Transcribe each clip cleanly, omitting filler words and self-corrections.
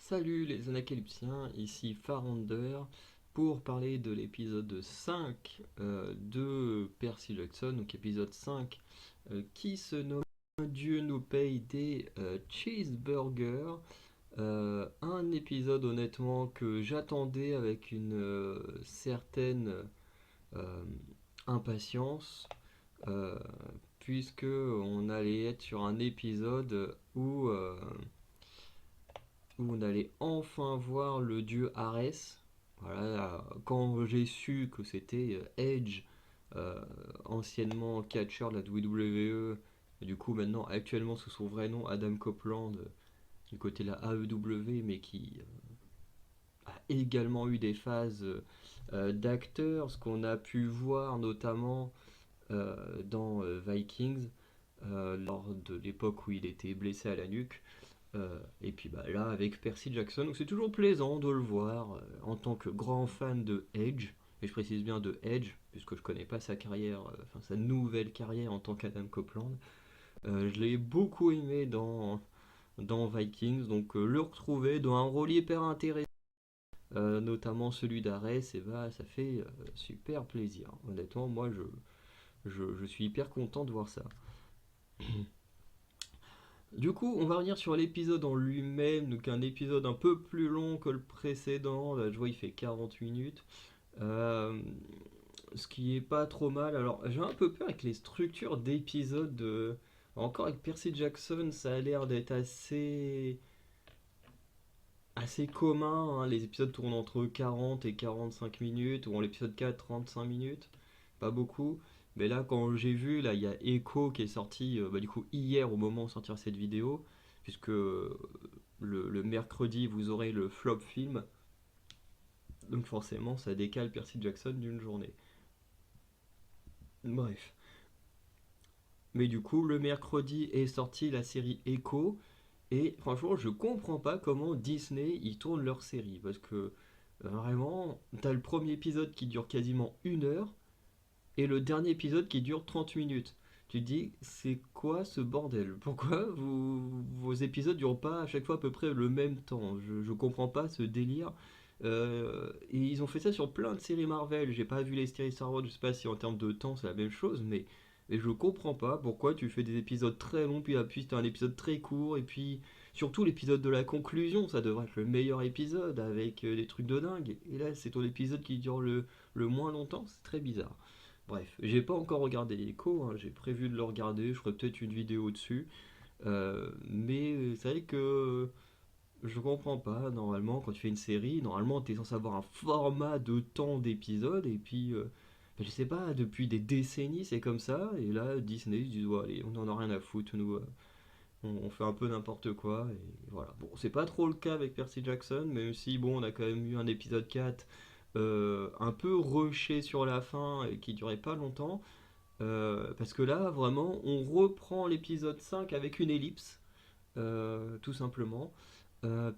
Salut les Anacalypsiens, ici Farander pour parler de l'épisode 5 de Percy Jackson, donc épisode 5 qui se nomme Dieu nous paye des cheeseburgers. Un épisode honnêtement que j'attendais avec une certaine euh, impatience, euh, puisque on allait être sur un épisode où on allait enfin voir le dieu Arès. Voilà, quand j'ai su que c'était Edge, euh, anciennement catcheur de la WWE, et du coup maintenant actuellement sous son vrai nom Adam Copeland, du côté de la AEW, mais qui a également eu des phases d'acteur, ce qu'on a pu voir notamment dans Vikings, lors de l'époque où il était blessé à la nuque. Et puis bah, là, avec Percy Jackson, c'est toujours plaisant de le voir en tant que grand fan de Edge. Et je précise bien de Edge, puisque je connais pas sa carrière, enfin sa nouvelle carrière en tant qu'Adam Copeland. Je l'ai beaucoup aimé dans Vikings, donc le retrouver dans un rôle hyper intéressant, notamment celui d'Arès, et bah ça fait super plaisir. Honnêtement, moi je suis hyper content de voir ça. Du coup, on va revenir sur l'épisode en lui-même, donc un épisode un peu plus long que le précédent. Là, je vois, il fait 40 minutes. Euh, Ce qui est pas trop mal. Alors, j'ai un peu peur avec les structures d'épisodes. Encore avec Percy Jackson, ça a l'air d'être assez commun, hein. Les épisodes tournent entre 40 et 45 minutes, ou en l'épisode 4, 35 minutes. Pas beaucoup. Mais là, quand j'ai vu, là, il y a Echo qui est sorti bah, du coup hier au moment où sortir cette vidéo, puisque le mercredi vous aurez le flop film, donc forcément ça décale Percy Jackson d'une journée. Bref. Mais du coup, le mercredi est sorti la série Echo, et franchement, je comprends pas comment Disney ils tournent leur série, parce que vraiment, t'as le premier épisode qui dure quasiment 1 heure, et le dernier épisode qui dure 30 minutes. Tu te dis, c'est quoi ce bordel? Pourquoi vos épisodes durent pas à chaque fois à peu près le même temps? Je comprends pas ce délire. Et ils ont fait ça sur plein de séries Marvel. J'ai pas vu les séries Star Wars, je sais pas si en termes de temps c'est la même chose, mais je comprends pas pourquoi tu fais des épisodes très longs, puis t'as un épisode très court, et puis surtout l'épisode de la conclusion, ça devrait être le meilleur épisode avec des trucs de dingue. Et là, c'est ton épisode qui dure le moins longtemps, c'est très bizarre. Bref, j'ai pas encore regardé Echo, hein, j'ai prévu de le regarder, je ferai peut-être une vidéo dessus. Mais c'est vrai que je comprends pas. Normalement, quand tu fais une série, normalement, tu es censé avoir un format de temps d'épisode, et puis, je sais pas, depuis des décennies, c'est comme ça, et là, Disney, ils disent, ouais, allez, on en a rien à foutre, nous, on fait un peu n'importe quoi, et voilà. Bon, c'est pas trop le cas avec Percy Jackson, même si, bon, on a quand même eu un épisode 4 un peu rushé sur la fin, et qui durait pas longtemps. Parce que là, vraiment, on reprend l'épisode 5 avec une ellipse, tout simplement.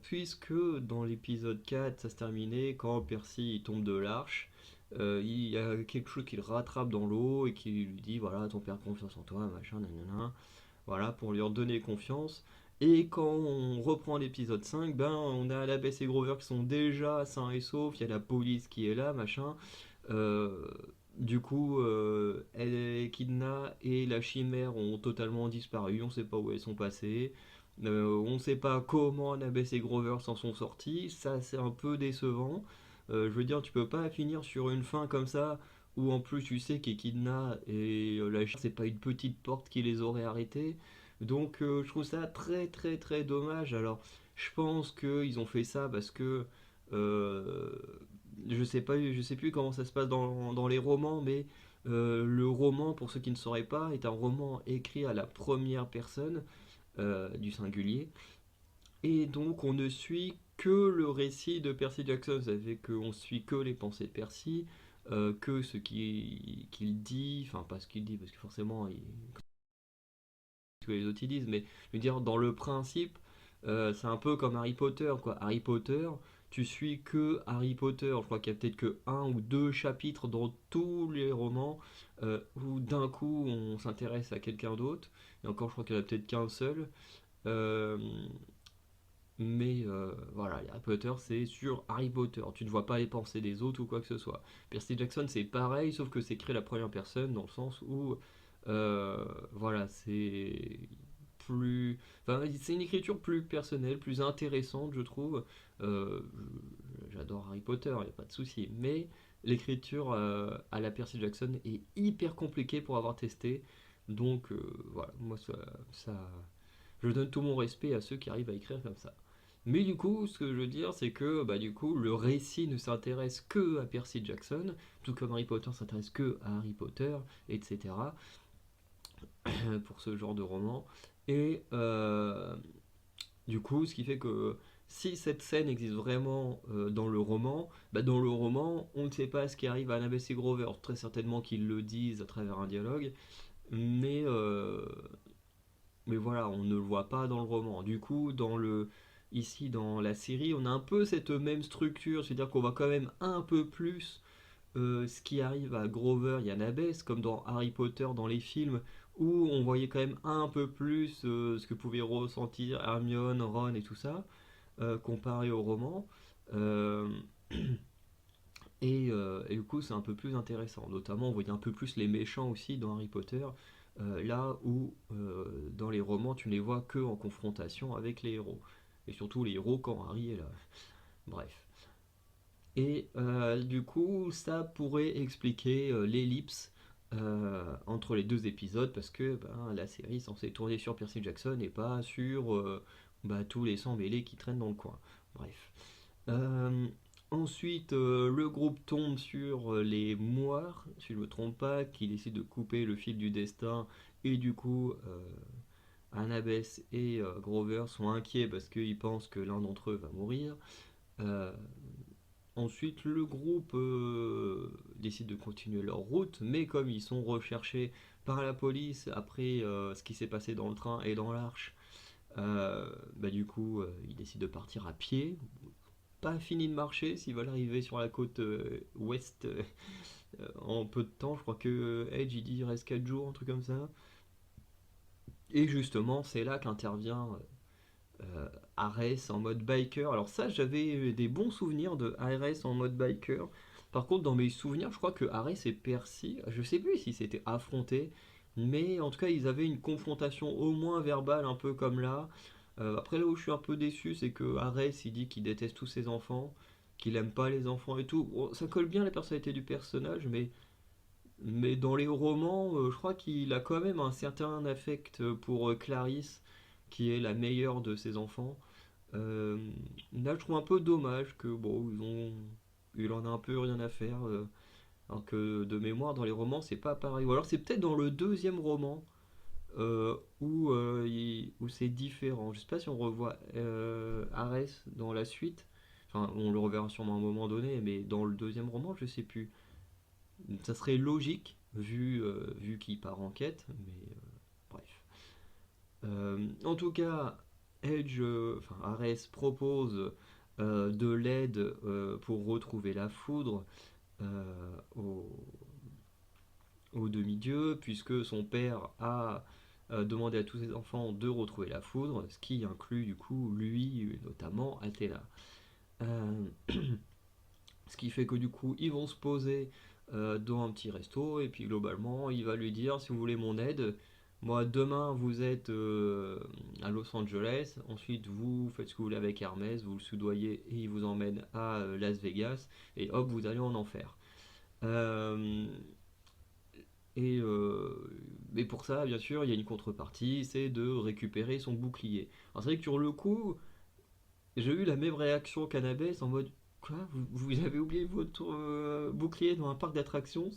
Puisque dans l'épisode 4, ça se terminait quand Percy il tombe de l'arche. Il y a quelque chose qui le rattrape dans l'eau et qui lui dit voilà, ton père a confiance en toi, machin, nanana. Voilà, pour lui redonner confiance. Et quand on reprend l'épisode 5, ben on a l'Abbesse et Grover qui sont déjà sains et saufs, il y a la police qui est là, machin. Euh, du coup, Kidna et la chimère ont totalement disparu, on ne sait pas où elles sont passées. On ne sait pas comment Annabeth et Grover s'en sont sortis, ça c'est un peu décevant. Je veux dire, tu peux pas finir sur une fin comme ça, où en plus tu sais qu'Echidna et la chimère, c'est pas une petite porte qui les aurait arrêtés. Donc je trouve ça très très très dommage. Alors je pense qu'ils ont fait ça parce que euh, je sais pas, je sais plus comment ça se passe dans les romans, mais le roman, pour ceux qui ne sauraient pas, est un roman écrit à la première personne du singulier. Et donc on ne suit que le récit de Percy Jackson, ça fait qu'on suit que les pensées de Percy, que ce qu'il dit, enfin pas ce qu'il dit, parce que forcément, ce que les autres ils disent, mais je veux dire, dans le principe, c'est un peu comme Harry Potter, quoi. Harry Potter, tu suis que Harry Potter. Je crois qu'il y a peut-être que un ou deux chapitres dans tous les romans où d'un coup on s'intéresse à quelqu'un d'autre. Et encore, je crois qu'il y en a peut-être qu'un seul. Euh, Mais voilà, les Harry Potter, c'est sur Harry Potter. Tu ne vois pas les pensées des autres ou quoi que ce soit. Percy Jackson, c'est pareil, sauf que c'est créé la première personne, dans le sens où, euh, voilà, c'est plus... Enfin, c'est une écriture plus personnelle, plus intéressante, je trouve. Euh, J'adore Harry Potter, il n'y a pas de souci. Mais l'écriture à la Percy Jackson est hyper compliquée pour avoir testé. Donc, voilà, moi, je donne tout mon respect à ceux qui arrivent à écrire comme ça. Mais du coup, ce que je veux dire, c'est que bah, du coup, le récit ne s'intéresse que à Percy Jackson, tout comme Harry Potter s'intéresse que à Harry Potter, etc. pour ce genre de roman. Et du coup, ce qui fait que si cette scène existe vraiment dans le roman, bah, dans le roman, on ne sait pas ce qui arrive à Annabeth et Grover. Très certainement qu'ils le disent à travers un dialogue, mais voilà, on ne le voit pas dans le roman. Du coup, ici dans la série, on a un peu cette même structure, c'est-à-dire qu'on voit quand même un peu plus ce qui arrive à Grover et Annabeth, comme dans Harry Potter dans les films, où on voyait quand même un peu plus ce que pouvaient ressentir Hermione, Ron et tout ça, comparé au roman. Euh, et du coup, c'est un peu plus intéressant. Notamment, on voyait un peu plus les méchants aussi dans Harry Potter, là où dans les romans, tu ne les vois que en confrontation avec les héros. Et surtout les héros quand Harry est là. Bref. Et du coup, ça pourrait expliquer l'ellipse entre les deux épisodes, parce que ben, la série est censée tourner sur Percy Jackson et pas sur bah, tous les sangs mêlés qui traînent dans le coin. Bref. Euh, Ensuite, le groupe tombe sur les Moires, si je ne me trompe pas, qui décident de couper le fil du destin. Et du coup, Annabeth et Grover sont inquiets parce qu'ils pensent que l'un d'entre eux va mourir. Euh, Ensuite, le groupe décide de continuer leur route, mais comme ils sont recherchés par la police après ce qui s'est passé dans le train et dans l'arche, bah, du coup, ils décident de partir à pied, pas fini de marcher s'ils veulent arriver sur la côte ouest en peu de temps. Je crois que Edge il dit il reste 4 jours, un truc comme ça. Et justement, c'est là qu'intervient Ares en mode biker. Alors, ça, j'avais des bons souvenirs de Ares en mode biker. Par contre, dans mes souvenirs, je crois que Ares et Percy, je sais plus si c'était affronté, mais en tout cas, ils avaient une confrontation au moins verbale, un peu comme là. Après, là où je suis un peu déçu, c'est que Ares, il dit qu'il déteste tous ses enfants, qu'il aime pas les enfants et tout. Bon, ça colle bien à la personnalité du personnage, mais dans les romans, je crois qu'il a quand même un certain affect pour Clarisse, qui est la meilleure de ses enfants. Euh, Là, je trouve un peu dommage que bon, il en a un peu rien à faire. Alors que de mémoire, dans les romans, c'est pas pareil. Ou alors c'est peut-être dans le deuxième roman où c'est différent. Je sais pas si on revoit Arès dans la suite. Enfin, on le reverra sûrement à un moment donné, mais dans le deuxième roman, je sais plus. Ça serait logique vu qu'il part en quête, mais bref. En tout cas, enfin Arès propose de l'aide pour retrouver la foudre euh, au, au demi-dieu, puisque son père a demandé à tous ses enfants de retrouver la foudre, ce qui inclut du coup lui, notamment Athéna. Euh, Ce qui fait que du coup, ils vont se poser dans un petit resto, et puis globalement, il va lui dire, si vous voulez mon aide, moi demain vous êtes à Los Angeles, ensuite vous faites ce que vous voulez avec Hermès, vous le soudoyez et il vous emmène à Las Vegas, et hop, vous allez en enfer. Euh, et, mais pour ça, bien sûr, il y a une contrepartie, c'est de récupérer son bouclier. Alors c'est vrai que sur le coup, j'ai eu la même réaction qu'Annabeth en mode quoi vous avez oublié votre bouclier dans un parc d'attractions.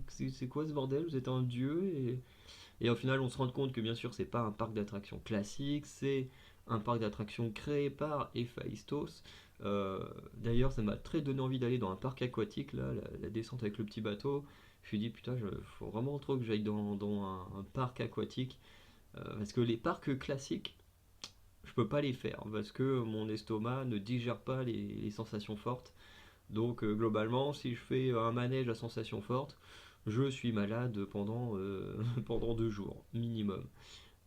C'est quoi ce bordel? Vous êtes un dieu et au final on se rend compte que bien sûr c'est pas un parc d'attractions classique, c'est un parc d'attractions créé par Héphaïstos. Euh, D'ailleurs ça m'a très donné envie d'aller dans un parc aquatique là, la descente avec le petit bateau. Je me suis dit putain, faut vraiment trop que j'aille dans un parc aquatique parce que les parcs classiques je peux pas les faire parce que mon estomac ne digère pas les sensations fortes. Donc globalement, si je fais un manège à sensations fortes, je suis malade pendant, pendant 2 jours minimum.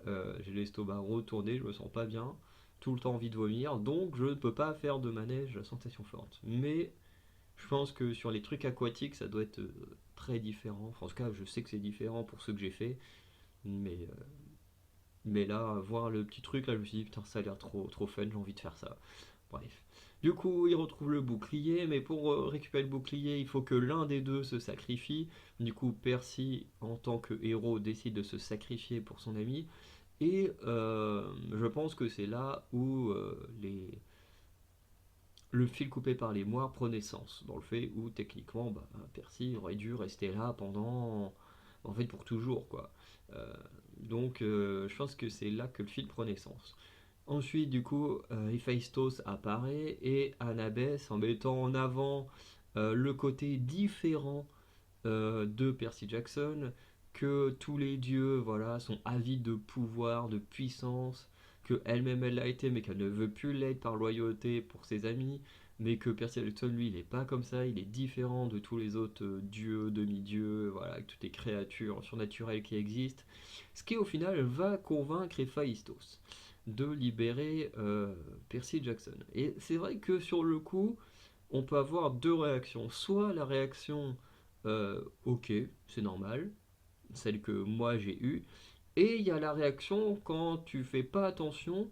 J'ai l'estomac retourné, je me sens pas bien. tout le temps envie de vomir, donc je ne peux pas faire de manège à sensation forte. Mais je pense que sur les trucs aquatiques, ça doit être très différent. Enfin, en tout cas, je sais que c'est différent pour ceux que j'ai fait, mais, euh, mais là, voir le petit truc, là, je me suis dit, putain, ça a l'air trop fun, j'ai envie de faire ça. Bref. Du coup, il retrouve le bouclier, mais pour récupérer le bouclier, il faut que l'un des deux se sacrifie. Du coup, Percy, en tant que héros, décide de se sacrifier pour son ami. Et je pense que c'est là où le fil coupé par les moires prenait sens. Dans le fait où, techniquement, bah, Percy aurait dû rester là pendant. En fait, pour toujours, quoi. Euh, donc, je pense que c'est là que le fil prenait sens. Ensuite, du coup, Héphaïstos apparaît et Annabeth, en mettant en avant le côté différent de Percy Jackson, que tous les dieux voilà, sont avides de pouvoir, de puissance, que elle-même elle l'a été, mais qu'elle ne veut plus l'être par loyauté pour ses amis, mais que Percy Jackson, lui, il n'est pas comme ça, il est différent de tous les autres dieux, demi-dieux, voilà, avec toutes les créatures surnaturelles qui existent, ce qui au final va convaincre Héphaïstos de libérer Percy Jackson. Et c'est vrai que sur le coup, on peut avoir deux réactions. Soit la réaction ok, c'est normal, celle que moi j'ai eue, et il y a la réaction quand tu fais pas attention,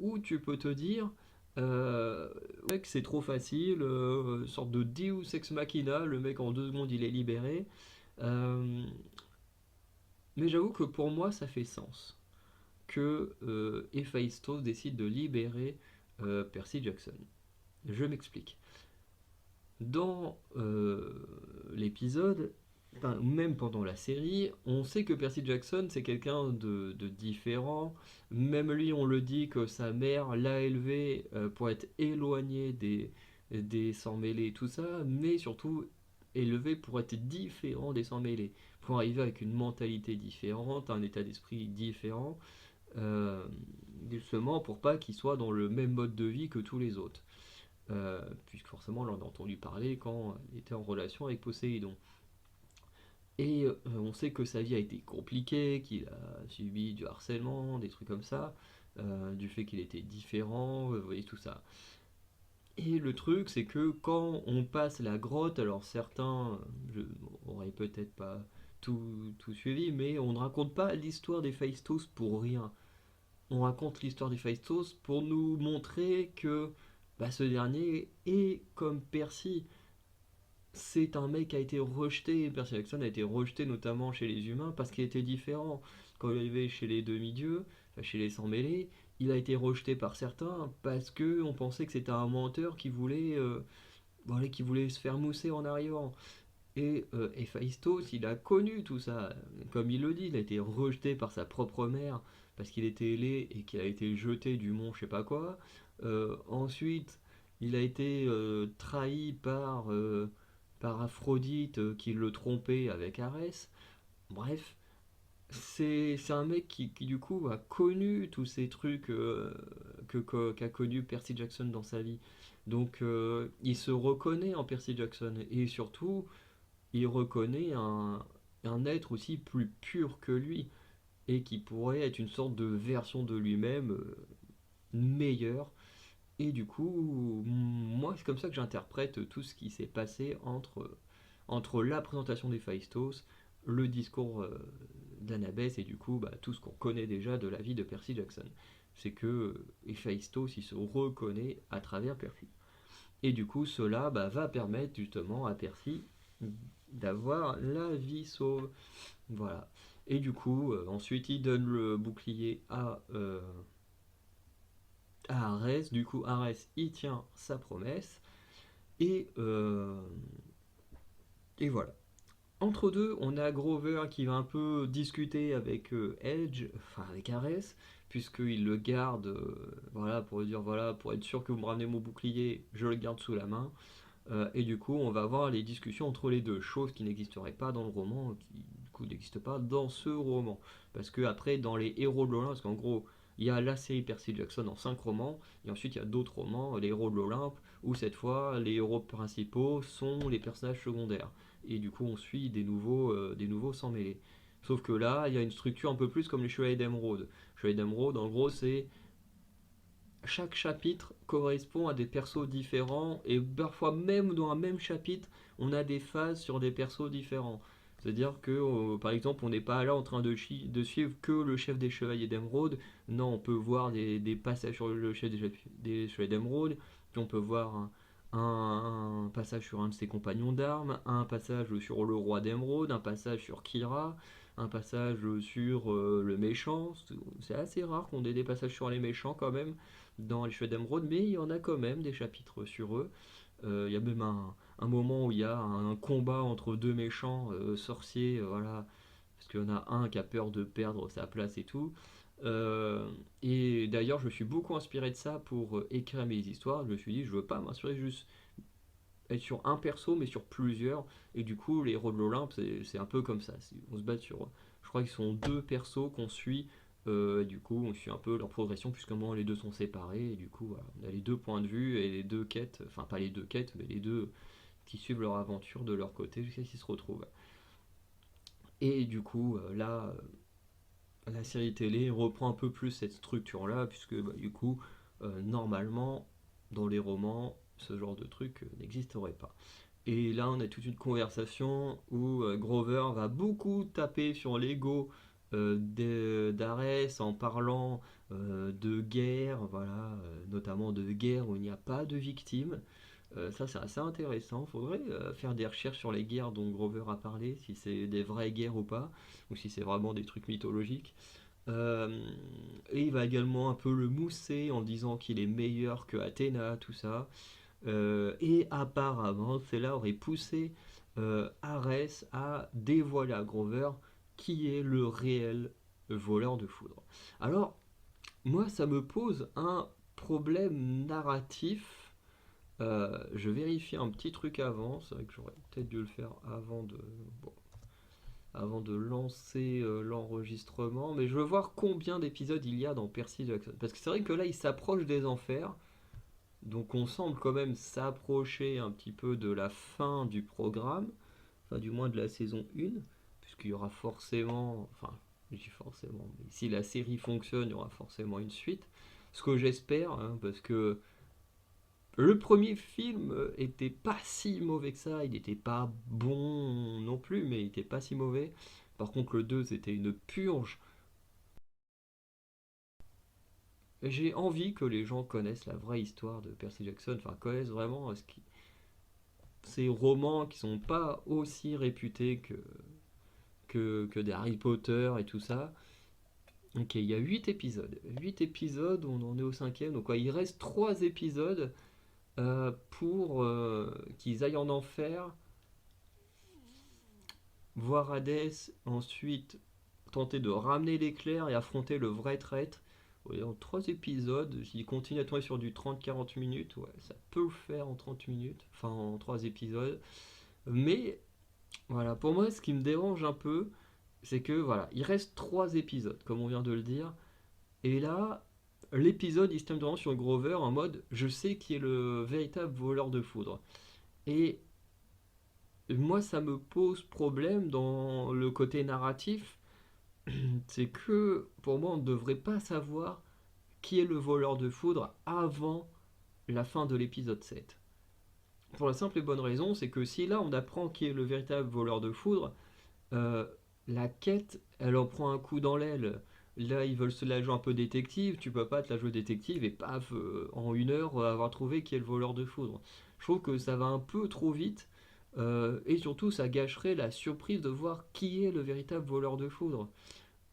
où tu peux te dire euh, ouais, que c'est trop facile, sorte de Deus ex machina, le mec en 2 secondes il est libéré. Euh, mais j'avoue que pour moi ça fait sens que Héphaïstos décide de libérer Percy Jackson. Je m'explique. Dans l'épisode, enfin, même pendant la série, on sait que Percy Jackson c'est quelqu'un de différent. Même lui, on le dit que sa mère l'a élevé pour être éloigné des sans-mêlés et tout ça, mais surtout élevé pour être différent des sans-mêlés, pour arriver avec une mentalité différente, un état d'esprit différent, euh, justement pour pas qu'il soit dans le même mode de vie que tous les autres. Puisque forcément on en a entendu parler quand il était en relation avec Poséidon. Et on sait que sa vie a été compliquée, qu'il a subi du harcèlement, des trucs comme ça, du fait qu'il était différent, vous voyez tout ça. Et le truc, c'est que quand on passe la grotte, alors certains n'auraient peut-être pas tout suivi, mais on ne raconte pas l'histoire des Phaistos pour rien. On raconte l'histoire d'Héphaïstos pour nous montrer que bah, ce dernier est comme Percy. C'est un mec qui a été rejeté, Percy Jackson a été rejeté notamment chez les humains parce qu'il était différent. Quand il est arrivé chez les demi-dieux, enfin chez les sans-mêlés, il a été rejeté par certains parce que on pensait que c'était un menteur qui voulait, voilà, qui voulait se faire mousser en arrivant. Et Héphaïstos, il a connu tout ça. Comme il le dit, il a été rejeté par sa propre mère parce qu'il était ailé et qu'il a été jeté du mont je sais pas quoi. Ensuite, il a été trahi par Aphrodite qui le trompait avec Arès. Bref, c'est un mec qui, du coup a connu tous ces trucs qu'a connu Percy Jackson dans sa vie. Donc il se reconnaît en Percy Jackson. Et surtout, il reconnaît un être aussi plus pur que lui et qui pourrait être une sorte de version de lui-même meilleure. Et du coup, moi, c'est comme ça que j'interprète tout ce qui s'est passé entre la présentation des Phaistos, le discours d'Annabeth et du coup, bah, tout ce qu'on connaît déjà de la vie de Percy Jackson. C'est que Héphaïstos, il se reconnaît à travers Percy. Et du coup, cela bah, va permettre justement à Percy d'avoir la vie sauve. Voilà. Et du coup, ensuite, il donne le bouclier à Arès. Du coup, Arès, il tient sa promesse. Et, euh, et voilà. Entre deux, on a Grover qui va un peu discuter avec Edge, enfin avec Arès, puisqu'il le garde, voilà, pour dire, voilà, pour être sûr que vous me ramenez mon bouclier, je le garde sous la main. Et du coup, on va voir les discussions entre les deux, chose qui n'existerait pas dans le roman, qui du coup n'existe pas dans ce roman. Parce que après, dans les héros de l'Olympe, parce qu'en gros, il y a la série Percy Jackson en 5 romans, et ensuite il y a d'autres romans, les héros de l'Olympe, où cette fois, les héros principaux sont les personnages secondaires. Et du coup, on suit des nouveaux sans mêler. Sauf que là, il y a une structure un peu plus comme les Chevaliers d'Émeraude. Les Chevaliers d'Émeraude, en gros, c'est chaque chapitre correspond à des persos différents et parfois même dans un même chapitre, on a des phases sur des persos différents. C'est-à-dire que, par exemple, on n'est pas là en train de suivre que le chef des Chevaliers d'Émeraude. Non, on peut voir des passages sur le chef des Chevaliers d'Émeraude, puis on peut voir un passage sur un de ses compagnons d'armes, un passage sur le roi d'Émeraude, un passage sur Kira, un passage sur le méchant. C'est assez rare qu'on ait des passages sur les méchants quand même dans les Chevaliers d'Émeraude, mais il y en a quand même des chapitres sur eux. Il y a même un moment où il y a un combat entre deux méchants sorciers, voilà, parce qu'il y en a un qui a peur de perdre sa place et tout. Euh, et d'ailleurs, je me suis beaucoup inspiré de ça pour écrire mes histoires. Je me suis dit, je veux pas m'inspirer juste être sur un perso, mais sur plusieurs. Et du coup, les héros de l'Olympe, c'est un peu comme ça. On se bat sur. Je crois qu'ils sont deux persos qu'on suit. Et du coup, on suit un peu leur progression, puisqu'à un moment les deux sont séparés. Et du coup, voilà, on a les deux points de vue et les deux quêtes. Enfin, pas les deux quêtes, mais les deux qui suivent leur aventure de leur côté jusqu'à ce qu'ils se retrouvent. Et du coup, là, la série télé reprend un peu plus cette structure-là, puisque bah, du coup, normalement, dans les romans, ce genre de truc n'existerait pas. Et là, on a toute une conversation où Grover va beaucoup taper sur l'ego d'Ares en parlant de guerre, voilà, notamment de guerre où il n'y a pas de victimes. Ça, c'est assez intéressant. Il faudrait faire des recherches sur les guerres dont Grover a parlé, si c'est des vraies guerres ou pas, ou si c'est vraiment des trucs mythologiques. Euh, et il va également un peu le mousser en disant qu'il est meilleur que Athéna, tout ça. Et apparemment, cela aurait poussé Arès à dévoiler à Grover qui est le réel voleur de foudre. Alors, moi, ça me pose un problème narratif. Je vérifie un petit truc avant. C'est vrai que j'aurais peut-être dû le faire bon, avant de lancer l'enregistrement. Mais je veux voir combien d'épisodes il y a dans Percy Jackson. Parce que c'est vrai que là, il s'approche des enfers. Donc on semble quand même s'approcher un petit peu de la fin du programme, enfin du moins de la saison 1, puisqu'il y aura forcément, enfin je dis forcément, mais si la série fonctionne, il y aura forcément une suite. Ce que j'espère, hein, parce que le premier film était pas si mauvais que ça, il n'était pas bon non plus, mais il était pas si mauvais. Par contre le 2 c'était une purge. J'ai envie que les gens connaissent la vraie histoire de Percy Jackson, enfin connaissent vraiment ces romans qui sont pas aussi réputés que des Harry Potter et tout ça. Ok, il y a 8 épisodes. 8 épisodes, on en est au cinquième. Donc ouais, il reste 3 épisodes pour qu'ils aillent en enfer, voir Hadès, ensuite tenter de ramener l'éclair et affronter le vrai traître. Ouais, en 3 épisodes, s'il continue à tourner sur du 30-40 minutes, ouais, ça peut le faire en 30 minutes, enfin en 3 épisodes. Mais voilà, pour moi, ce qui me dérange un peu, c'est que voilà, il reste 3 épisodes, comme on vient de le dire. Et là, l'épisode, il se termine vraiment sur Grover en mode je sais qui est le véritable voleur de foudre. Et moi, ça me pose problème dans le côté narratif. C'est que pour moi, on ne devrait pas savoir qui est le voleur de foudre avant la fin de l'épisode 7. Pour la simple et bonne raison, c'est que si là on apprend qui est le véritable voleur de foudre, Euh, la quête, elle en prend un coup dans l'aile. Là, ils veulent se la jouer un peu détective. Tu peux pas te la jouer détective et paf, en 1 heure, avoir trouvé qui est le voleur de foudre. Je trouve que ça va un peu trop vite. Et surtout, ça gâcherait la surprise de voir qui est le véritable voleur de foudre.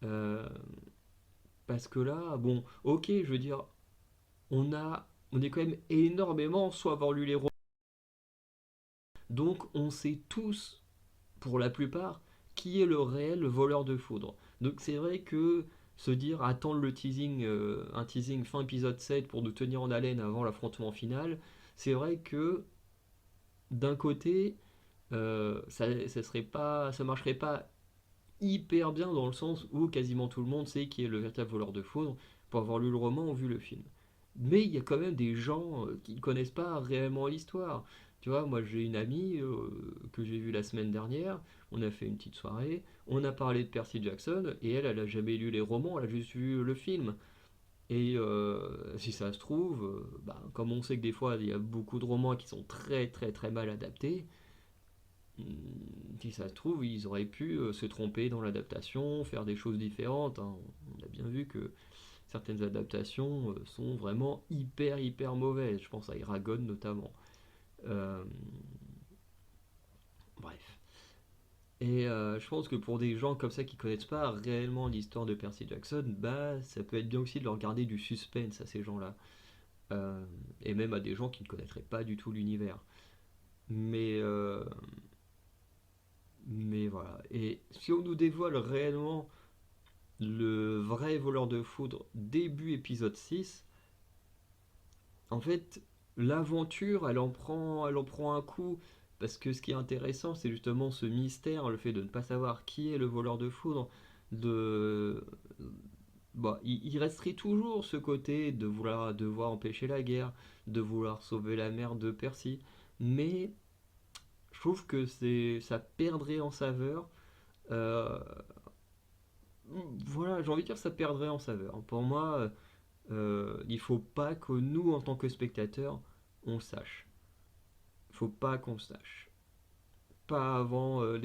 Euh, Parce que là, bon, ok, je veux dire, on est quand même énormément soit avoir lu les romans. Donc, on sait tous pour la plupart, qui est le réel voleur de foudre. Donc c'est vrai que se dire attendre le teasing, un teasing fin épisode 7 pour nous tenir en haleine avant l'affrontement final, c'est vrai que d'un côté, ça serait pas, ça marcherait pas hyper bien dans le sens où quasiment tout le monde sait qui est le véritable voleur de foudre pour avoir lu le roman ou vu le film. Mais il y a quand même des gens qui ne connaissent pas réellement l'histoire. Tu vois, moi j'ai une amie que j'ai vue la semaine dernière, on a fait une petite soirée, on a parlé de Percy Jackson, et elle a jamais lu les romans, elle a juste vu le film. Et si ça se trouve, comme on sait que des fois il y a beaucoup de romans qui sont très très très mal adaptés, si ça se trouve, ils auraient pu se tromper dans l'adaptation, faire des choses différentes, hein. On a bien vu que certaines adaptations sont vraiment hyper hyper mauvaises. Je pense à Eragon notamment. Euh, Bref. Et je pense que pour des gens comme ça qui connaissent pas réellement l'histoire de Percy Jackson, ça peut être bien aussi de leur garder du suspense à ces gens-là. Euh, et même à des gens qui ne connaîtraient pas du tout l'univers. Mais, euh, mais voilà. Et si on nous dévoile réellement le vrai voleur de foudre début épisode 6, en fait, l'aventure, elle en prend un coup. Parce que ce qui est intéressant, c'est justement ce mystère, le fait de ne pas savoir qui est le voleur de foudre. De... il resterait toujours ce côté de vouloir devoir empêcher la guerre, de vouloir sauver la mère de Percy. Mais je trouve que ça perdrait en saveur. Euh, voilà, j'ai envie de dire ça perdrait en saveur. Pour moi, il faut pas que nous, en tant que spectateurs, on le sache. Faut pas qu'on le sache. Pas avant la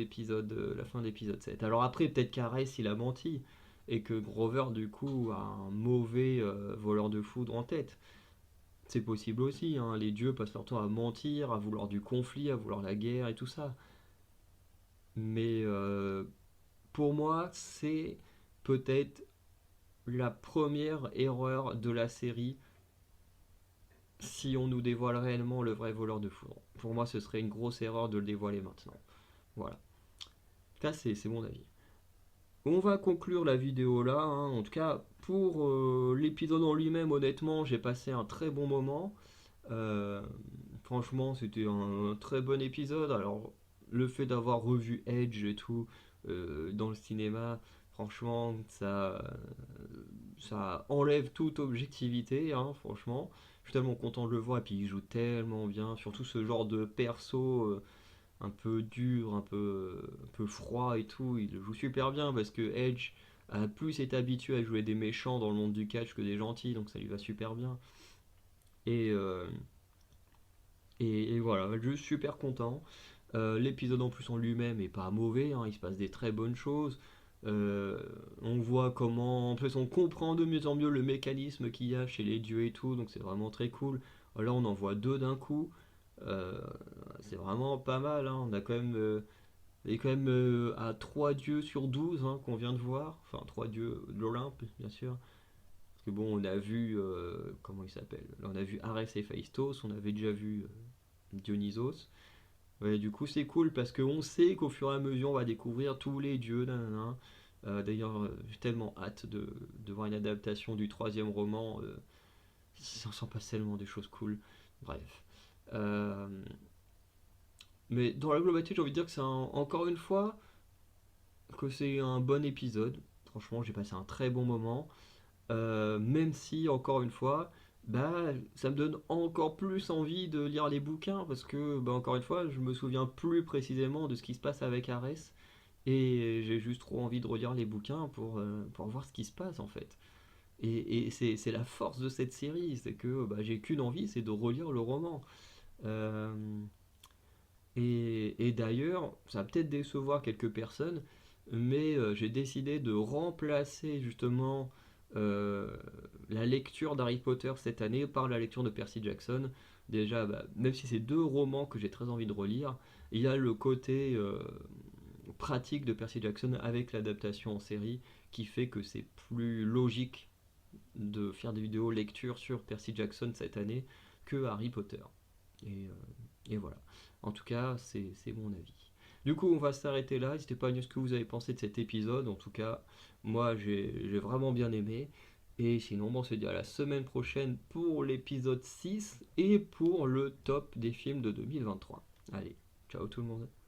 fin de l'épisode 7. Alors après, peut-être qu'Arès il a menti et que Grover du coup a un mauvais voleur de foudre en tête. C'est possible aussi, hein. Les dieux passent leur temps à mentir, à vouloir du conflit, à vouloir la guerre et tout ça. Mais pour moi, c'est peut-être la première erreur de la série si on nous dévoile réellement le vrai voleur de foudre. Pour moi, ce serait une grosse erreur de le dévoiler maintenant. Voilà. Ça, c'est mon avis. On va conclure la vidéo là, hein. En tout cas, pour l'épisode en lui-même, honnêtement, j'ai passé un très bon moment. Euh, Franchement, c'était un très bon épisode. Alors, le fait d'avoir revu Edge et tout dans le cinéma, franchement, ça enlève toute objectivité, hein, franchement. Je suis tellement content de le voir et puis il joue tellement bien. Surtout ce genre de perso un peu dur, un peu froid et tout. Il le joue super bien parce que Edge a plus été habitué à jouer des méchants dans le monde du catch que des gentils, donc ça lui va super bien. Et, euh, et voilà, je suis super content. L'épisode en plus en lui-même est pas mauvais, hein, il se passe des très bonnes choses. Euh, on voit comment, en plus on comprend de mieux en mieux le mécanisme qu'il y a chez les dieux et tout, donc c'est vraiment très cool. Là on en voit deux d'un coup. Euh, c'est vraiment pas mal, hein. On est quand même à 3 dieux sur 12, hein, qu'on vient de voir. Enfin 3 dieux de l'Olympe bien sûr. Parce que bon on a vu, comment il s'appelle. Là on a vu Arès et Phaistos, on avait déjà vu Dionysos. Ouais, du coup, c'est cool parce qu'on sait qu'au fur et à mesure, on va découvrir tous les dieux. Nanana. D'ailleurs, j'ai tellement hâte de voir une adaptation du troisième roman. Ça s'en passe tellement des choses cool. Bref. Euh, mais dans la globalité, j'ai envie de dire que encore une fois, que c'est un bon épisode. Franchement, j'ai passé un très bon moment. Même si, encore une fois, ça me donne encore plus envie de lire les bouquins parce que, encore une fois, je me souviens plus précisément de ce qui se passe avec Arès et j'ai juste trop envie de relire les bouquins pour voir ce qui se passe en fait. Et c'est la force de cette série, c'est que j'ai qu'une envie, c'est de relire le roman. Euh, et d'ailleurs, ça va peut-être décevoir quelques personnes, mais j'ai décidé de remplacer justement euh, la lecture d'Harry Potter cette année par la lecture de Percy Jackson. Déjà, même si c'est deux romans que j'ai très envie de relire, il y a le côté pratique de Percy Jackson avec l'adaptation en série qui fait que c'est plus logique de faire des vidéos lecture sur Percy Jackson cette année que Harry Potter. Et, et voilà. En tout cas, c'est mon avis. Du coup, on va s'arrêter là. N'hésitez pas à dire ce que vous avez pensé de cet épisode. En tout cas, moi, j'ai vraiment bien aimé. Et sinon, on se dit à la semaine prochaine pour l'épisode 6 et pour le top des films de 2023. Allez, ciao tout le monde.